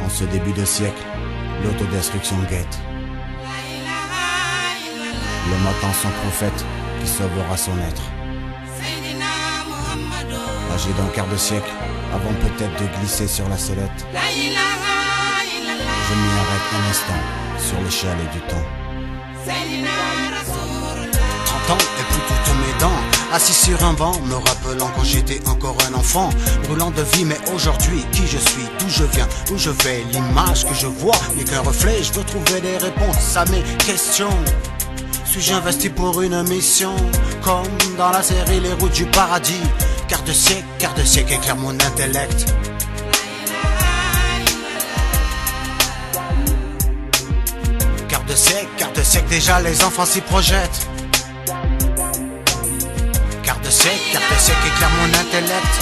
En ce début de siècle, l'autodestruction guette. L'homme attend son prophète qui sauvera son être. Âgé d'un quart de siècle, avant peut-être de glisser sur la sellette, je m'y arrête un instant sur l'échelle du temps. 30 ans et plus toutes mes dents, assis sur un banc, me rappelant quand j'étais encore un enfant, brûlant de vie, mais aujourd'hui, qui je suis, d'où je viens, où je vais, l'image que je vois n'est qu'un reflet, je veux trouver des réponses à mes questions. Suis-je investi pour une mission, comme dans la série Les Routes du Paradis? Quart de siècle éclaire mon intellect. Quart de siècle, déjà les enfants s'y projettent. Quart de siècle éclaire mon intellect.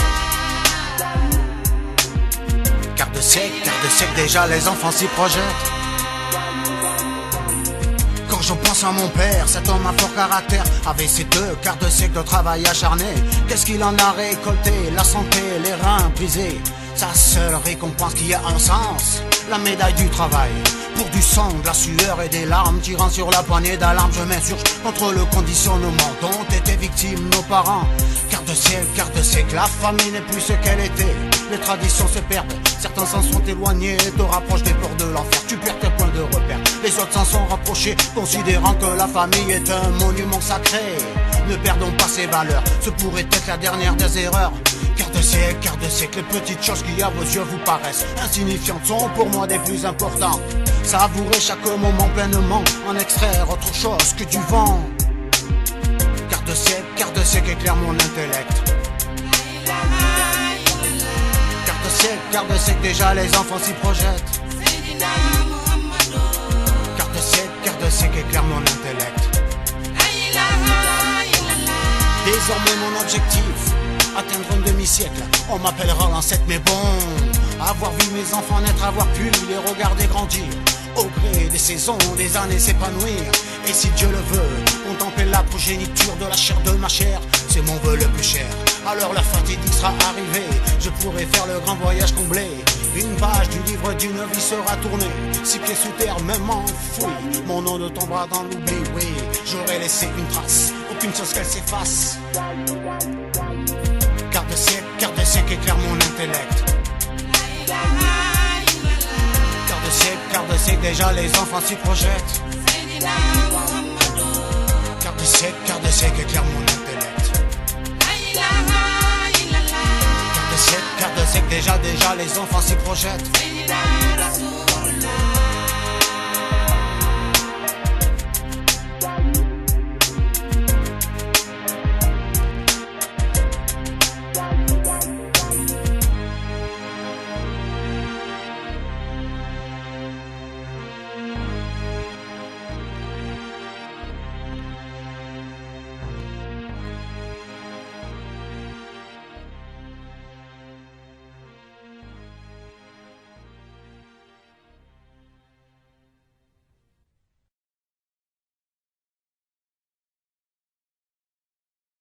Quart de siècle, déjà les enfants s'y projettent. Quand je pense à mon père, cet homme à fort caractère, avait ses 2 quarts de siècle de travail acharné. Qu'est-ce qu'il en a récolté? La santé, les reins brisés. Sa seule récompense qui a un sens, la médaille du travail. Pour du sang, de la sueur et des larmes, tirant sur la poignée d'alarme, je m'insurge contre le conditionnement dont étaient victimes nos parents. Quart de siècle, la famille n'est plus ce qu'elle était. Les traditions se perdent, certains s'en sont éloignés, te rapprochent des ports de l'enfer, tu perds tes points de repère. Les autres s'en sont rapprochés, considérant que la famille est un monument sacré. Ne perdons pas ces valeurs, ce pourrait être la dernière des erreurs. Quart de siècle, les petites choses qui à vos yeux vous paraissent insignifiantes sont pour moi des plus importantes. Savourer chaque moment pleinement, en extraire autre chose que du vent. Quart de siècle éclaire mon intellect. Quart de siècle, déjà les enfants s'y projettent. Quart de siècle éclaire mon intellect. Désormais mon objectif, atteindre un demi-siècle. On m'appellera l'ancêtre, mais bon, avoir vu mes enfants naître, avoir pu les regarder grandir, au gré des saisons, des années s'épanouir. Et si Dieu le veut, contempler la progéniture de la chair de ma chair, c'est mon vœu le plus cher. Alors la fatidique sera arrivée, je pourrai faire le grand voyage comblé. Une page du livre d'une vie sera tournée, 6 pieds sous terre, même enfoui. Mon nom ne tombera dans l'oubli, oui, j'aurai laissé une trace, aucune chose qu'elle s'efface. Quart de siècle éclaire mon intellect. Quart de siècle, déjà les enfants s'y projettent. Quart de siècle éclaire mon intellect. Quart de siècle, déjà les enfants s'y projettent.